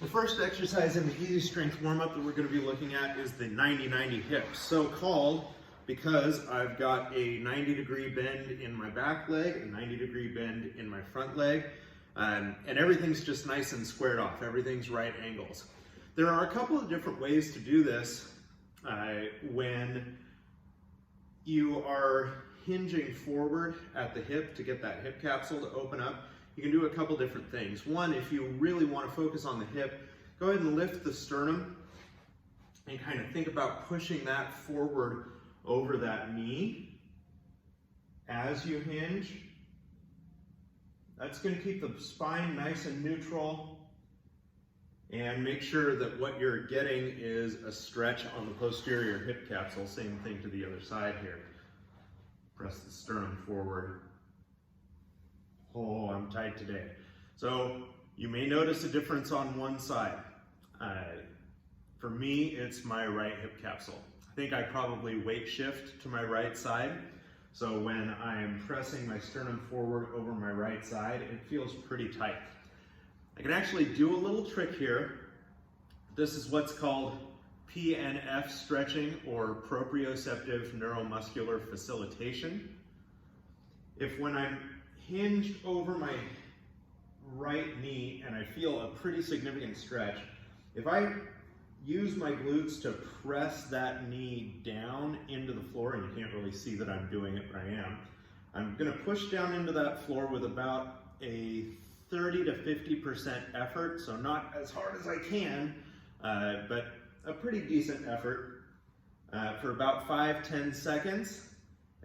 The first exercise in the easy strength warm-up that we're going to be looking at is the 90-90 hips. So called because I've got a 90-degree bend in my back leg, a 90-degree bend in my front leg, and everything's just nice and squared off. Everything's right angles. There are a couple of different ways to do this when you are hinging forward at the hip to get that hip capsule to open up. You can do a couple different things. One, if you really want to focus on the hip, go ahead and lift the sternum and kind of think about pushing that forward over that knee as you hinge. That's going to keep the spine nice and neutral and make sure that what you're getting is a stretch on the posterior hip capsule. Same thing to the other side here. Press the sternum forward. Oh, I'm tight today. So you may notice a difference on one side. For me, it's my right hip capsule. I think I probably weight shift to my right side. So when I'm pressing my sternum forward over my right side, it feels pretty tight. I can actually do a little trick here. This is what's called PNF stretching, or proprioceptive neuromuscular facilitation. If when I'm hinged over my right knee and I feel a pretty significant stretch, if I use my glutes to press that knee down into the floor, and you can't really see that I'm doing it, but I am, I'm going to push down into that floor with about a 30 to 50% effort, so not as hard as I can, but a pretty decent effort for about 5-10 seconds.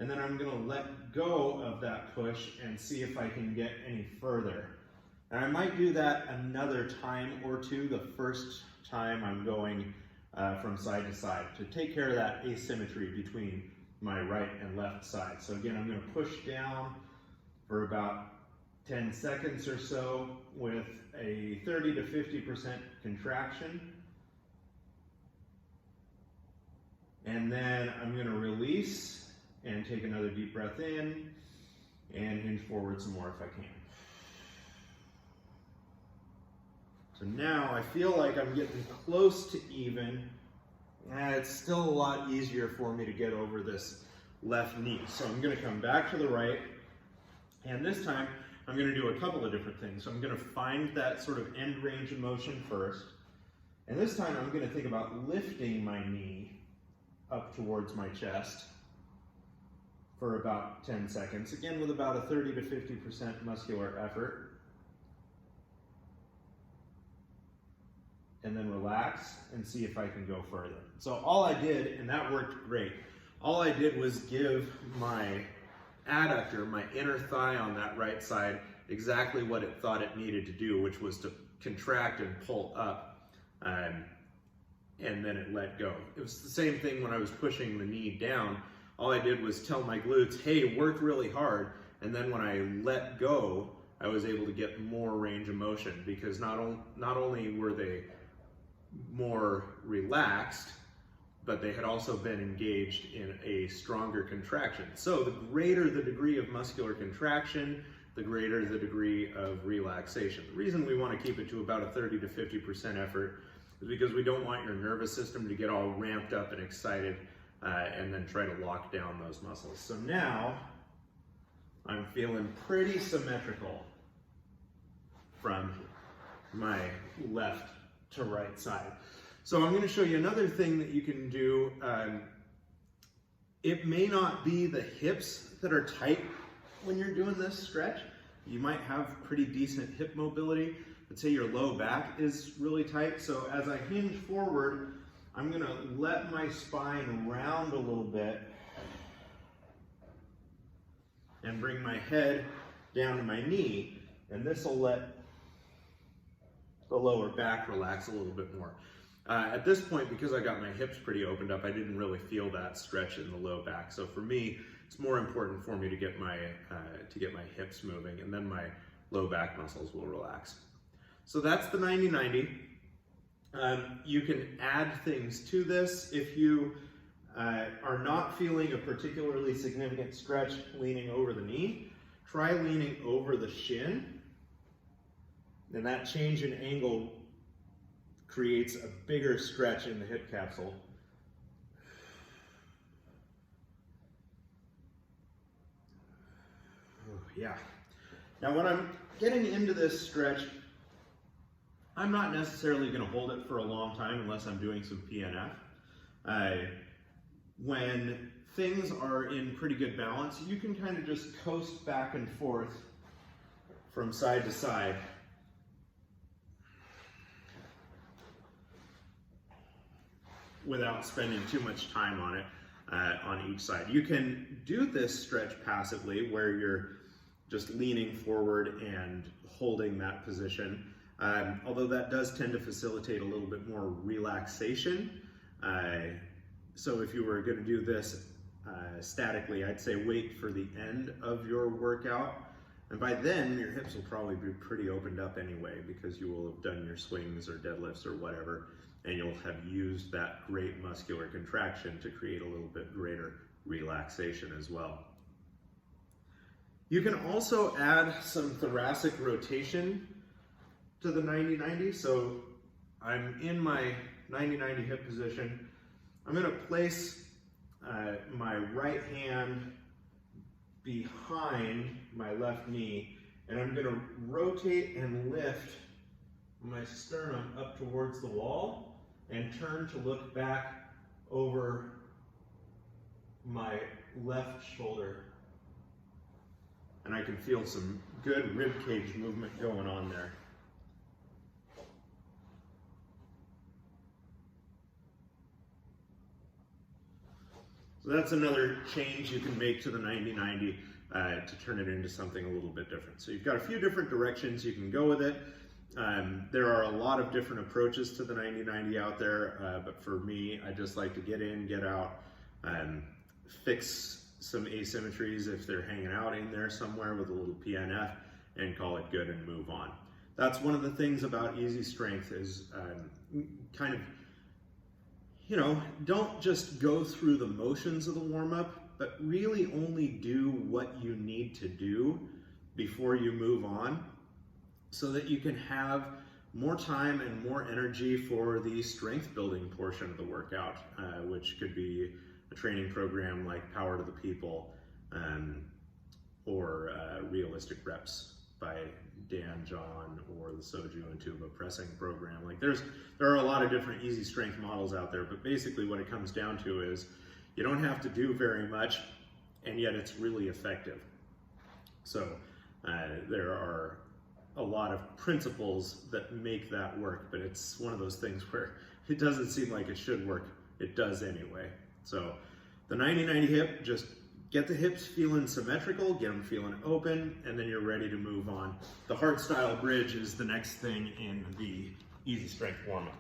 And then I'm going to let go of that push and see if I can get any further. And I might do that another time or two the first time I'm going from side to side to take care of that asymmetry between my right and left side. So again, I'm going to push down for about 10 seconds or so with a 30 to 50% contraction. And then I'm going to release and take another deep breath in and hinge forward some more if I can. So now I feel like I'm getting close to even. It's still a lot easier for me to get over this left knee. So I'm going to come back to the right, and this time I'm going to do a couple of different things. So I'm going to find that sort of end range of motion first, and this time I'm going to think about lifting my knee up towards my chest for about 10 seconds, again with about a 30 to 50% muscular effort. And then relax and see if I can go further. So all I did, and that worked great, all I did was give my adductor, my inner thigh on that right side, exactly what it thought it needed to do, which was to contract and pull up, and then it let go. It was the same thing when I was pushing the knee down. All I did was tell my glutes, hey, work really hard, and then when I let go, I was able to get more range of motion, because not only were they more relaxed, but they had also been engaged in a stronger contraction. So the greater the degree of muscular contraction, the greater the degree of relaxation. The reason we want to keep it to about a 30 to 50% effort is because we don't want your nervous system to get all ramped up and excited and then try to lock down those muscles. So now I'm feeling pretty symmetrical from my left to right side. So I'm going to show you another thing that you can do. It may not be the hips that are tight when you're doing this stretch. You might have pretty decent hip mobility. Let's say your low back is really tight. So as I hinge forward, I'm going to let my spine round a little bit and bring my head down to my knee, and this will let the lower back relax a little bit more. At this point, because I got my hips pretty opened up, I didn't really feel that stretch in the low back. So for me, it's more important for me to get my hips moving, and then my low back muscles will relax. So that's the 90-90. You can add things to this. If you are not feeling a particularly significant stretch leaning over the knee, try leaning over the shin. And that change in angle creates a bigger stretch in the hip capsule. Oh, yeah. Now when I'm getting into this stretch, I'm not necessarily going to hold it for a long time unless I'm doing some PNF. When things are in pretty good balance, you can kind of just coast back and forth from side to side. Without spending too much time on it on each side. You can do this stretch passively where you're just leaning forward and holding that position. Although that does tend to facilitate a little bit more relaxation. So if you were going to do this statically, I'd say wait for the end of your workout. And by then, your hips will probably be pretty opened up anyway, because you will have done your swings or deadlifts or whatever, and you'll have used that great muscular contraction to create a little bit greater relaxation as well. You can also add some thoracic rotation to the 90-90. So I'm in my 90-90 hip position. I'm going to place my right hand behind my left knee, and I'm going to rotate and lift my sternum up towards the wall and turn to look back over my left shoulder. And I can feel some good rib cage movement going on there. So that's another change you can make to the 90-90 to turn it into something a little bit different. So you've got a few different directions you can go with it. There are a lot of different approaches to the 90-90 out there, but for me, I just like to get in, get out, fix some asymmetries if they're hanging out in there somewhere with a little PNF, and call it good and move on. That's one of the things about Easy Strength is kind of, you know, don't just go through the motions of the warm-up, but really only do what you need to do before you move on, so that you can have more time and more energy for the strength building portion of the workout, which could be a training program like Power to the People, or Realistic Reps by Dan John, or the Soju and Tuba pressing program. Like there are a lot of different easy strength models out there, but basically what it comes down to is you don't have to do very much, and yet it's really effective. So there are a lot of principles that make that work, but it's one of those things where it doesn't seem like it should work. It does anyway. So the 90-90 hip, just get the hips feeling symmetrical, get them feeling open, and then you're ready to move on. The hard style bridge is the next thing in the Easy Strength warm-up.